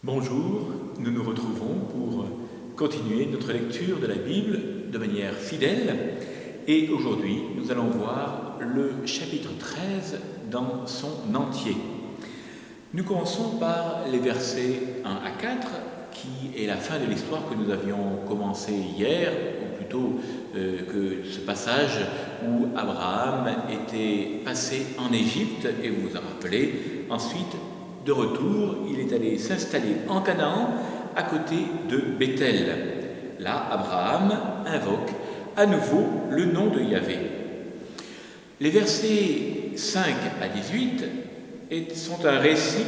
Bonjour, nous nous retrouvons pour continuer notre lecture de la Bible de manière fidèle et aujourd'hui nous allons voir le chapitre 13 dans son entier. Nous commençons par les versets 1 à 4 qui est la fin de l'histoire que nous avions commencé hier, ou plutôt que ce passage où Abraham était passé en Égypte et vous vous en rappelez, ensuite de retour, il est allé s'installer en Canaan, à côté de Béthel. Là, Abraham invoque à nouveau le nom de Yahvé. Les versets 5 à 18 sont un récit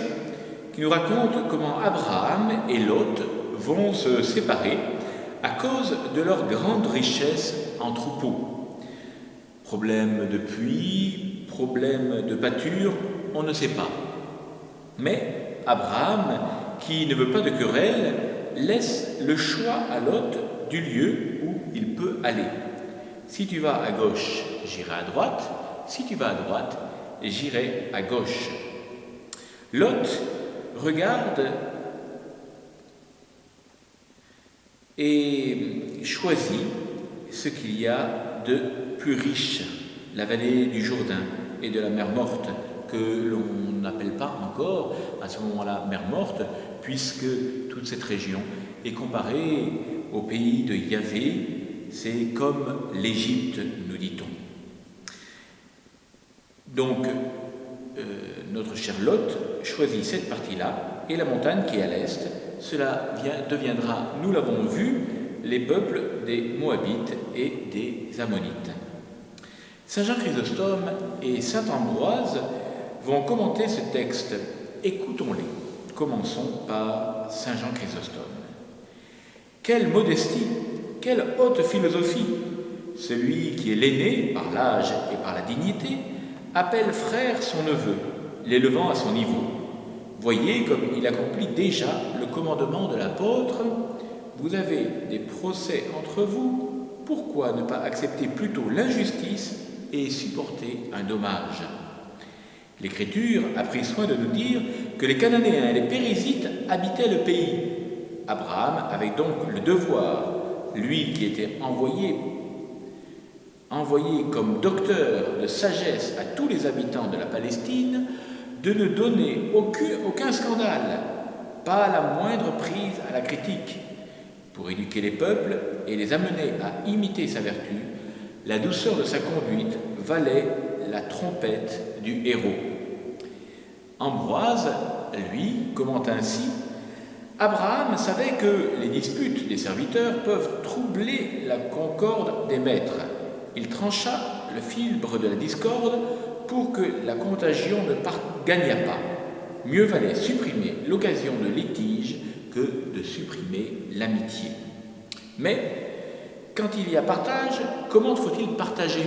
qui nous raconte comment Abraham et Lot vont se séparer à cause de leur grande richesse en troupeaux. Problème de puits, problème de pâture, on ne sait pas. Mais Abraham, qui ne veut pas de querelle, laisse le choix à Lot du lieu où il peut aller. Si tu vas à gauche, j'irai à droite. Si tu vas à droite, j'irai à gauche. Lot regarde et choisit ce qu'il y a de plus riche, la vallée du Jourdain et de la mer Morte, que l'on n'appelle pas encore à ce moment-là mer Morte, puisque toute cette région est comparée au pays de Yahvé, c'est comme l'Égypte, nous dit-on. Donc, notre cher Lot choisit cette partie-là, et la montagne qui est à l'est, cela deviendra, nous l'avons vu, les peuples des Moabites et des Ammonites. Saint Jean Chrysostome et saint Ambroise vont commenter ce texte. Écoutons-les. Commençons par saint Jean Chrysostome. Quelle modestie, quelle haute philosophie! Celui qui est l'aîné par l'âge et par la dignité appelle frère son neveu, l'élevant à son niveau. Voyez comme il accomplit déjà le commandement de l'apôtre. Vous avez des procès entre vous, pourquoi ne pas accepter plutôt l'injustice et supporter un dommage? L'Écriture a pris soin de nous dire que les Cananéens et les Périzites habitaient le pays. Abraham avait donc le devoir, lui qui était envoyé comme docteur de sagesse à tous les habitants de la Palestine, de ne donner aucun scandale, pas la moindre prise à la critique. Pour éduquer les peuples et les amener à imiter sa vertu, la douceur de sa conduite valait la trompette du héros. Ambroise, lui, commente ainsi: Abraham savait que les disputes des serviteurs peuvent troubler la concorde des maîtres. Il trancha le fibre de la discorde pour que la contagion ne gagnât pas. Mieux valait supprimer l'occasion de litige que de supprimer l'amitié. Mais quand il y a partage, comment faut-il partager?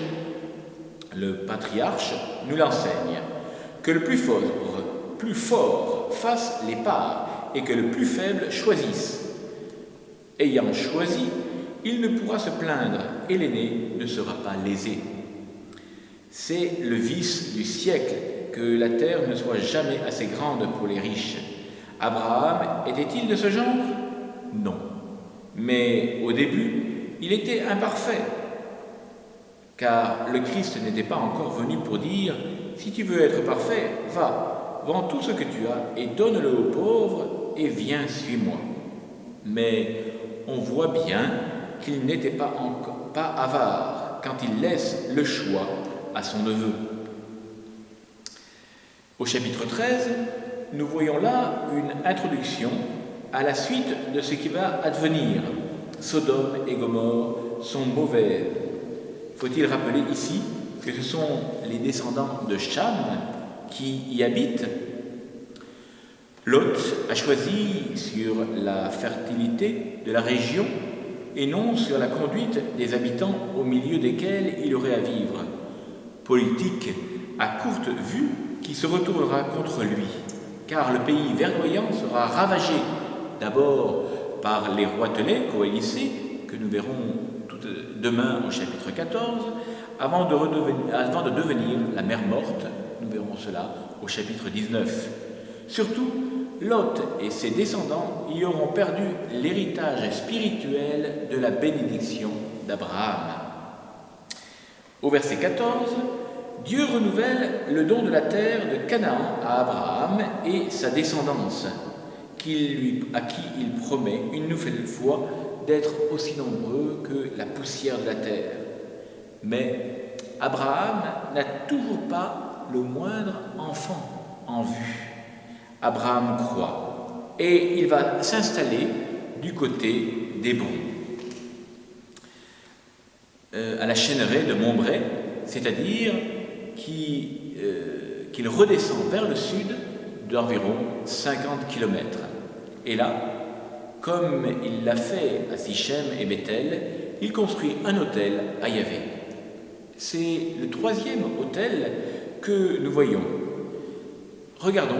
Le patriarche nous l'enseigne, que le plus fort fasse les parts et que le plus faible choisisse. Ayant choisi, il ne pourra se plaindre et l'aîné ne sera pas lésé. C'est le vice du siècle que la terre ne soit jamais assez grande pour les riches. Abraham était-il de ce genre? Non. Mais au début, il était imparfait, car le Christ n'était pas encore venu pour dire « Si tu veux être parfait, va, vends tout ce que tu as et donne-le aux pauvres et viens, suis-moi. » Mais on voit bien qu'il n'était pas avare quand il laisse le choix à son neveu. Au chapitre 13, nous voyons là une introduction à la suite de ce qui va advenir. Sodome et Gomorrhe sont mauvais. Faut-il rappeler ici que ce sont les descendants de Cham qui y habitent? Lot a choisi sur la fertilité de la région et non sur la conduite des habitants au milieu desquels il aurait à vivre. Politique à courte vue qui se retournera contre lui, car le pays verdoyant sera ravagé d'abord par les roitelets coalescés, que nous verrons demain au chapitre 14, avant de devenir la mer Morte. Nous verrons cela au chapitre 19. Surtout, Lot et ses descendants y auront perdu l'héritage spirituel de la bénédiction d'Abraham. Au verset 14, Dieu renouvelle le don de la terre de Canaan à Abraham et sa descendance, à qui il promet une nouvelle fois d'être aussi nombreux que la poussière de la terre. Mais Abraham n'a toujours pas le moindre enfant en vue. Abraham croit et il va s'installer du côté d'Hébron, à la chêneraie de Montbray, c'est-à-dire qu'il redescend vers le sud d'environ 50 km. Et là, comme il l'a fait à Sichem et Bethel, il construit un autel à Yahvé. C'est le troisième autel que nous voyons. Regardons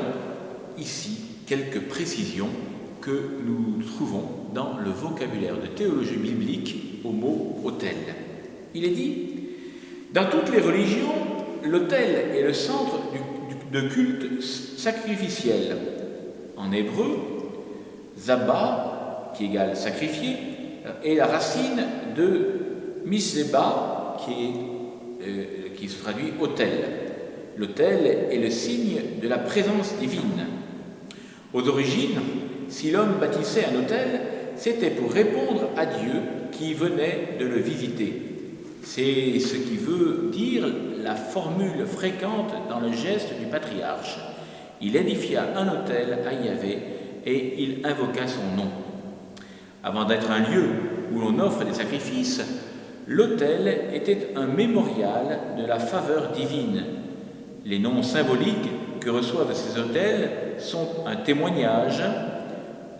ici quelques précisions que nous trouvons dans le vocabulaire de théologie biblique au mot autel. Il est dit, dans toutes les religions, l'autel est le centre de culte sacrificiel. En hébreu, Zabba, qui égale sacrifier, est la racine de Miseba, qui se traduit autel. L'autel est le signe de la présence divine. Aux origines, si l'homme bâtissait un autel, c'était pour répondre à Dieu qui venait de le visiter. C'est ce qui veut dire la formule fréquente dans le geste du patriarche. Il édifia un autel à Yahvé et il invoqua son nom. Avant d'être un lieu où l'on offre des sacrifices, l'autel était un mémorial de la faveur divine. Les noms symboliques que reçoivent ces autels sont un témoignage.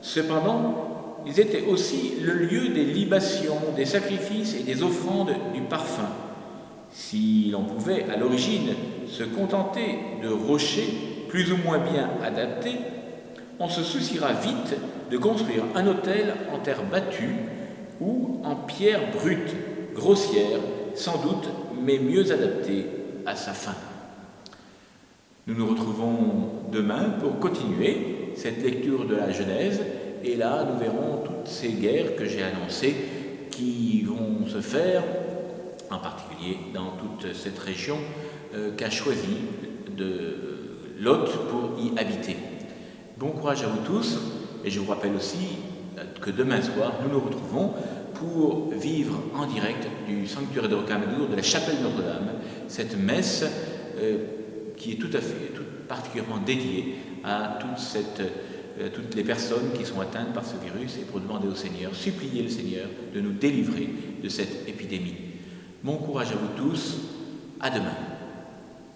Cependant, ils étaient aussi le lieu des libations, des sacrifices et des offrandes du parfum. Si l'on pouvait à l'origine se contenter de rochers plus ou moins bien adaptés, on se souciera vite de construire un autel en terre battue ou en pierre brute, grossière, sans doute, mais mieux adaptée à sa fin. Nous nous retrouvons demain pour continuer cette lecture de la Genèse, et là nous verrons toutes ces guerres que j'ai annoncées qui vont se faire, en particulier dans toute cette région qu'a choisi Lot pour y habiter. Bon courage à vous tous, et je vous rappelle aussi que demain soir nous nous retrouvons pour vivre en direct du sanctuaire de Rocamadour de la chapelle Notre-Dame, cette messe qui est tout particulièrement dédiée à toutes les personnes qui sont atteintes par ce virus, et pour demander au Seigneur, supplier le Seigneur de nous délivrer de cette épidémie. Bon courage à vous tous, à demain.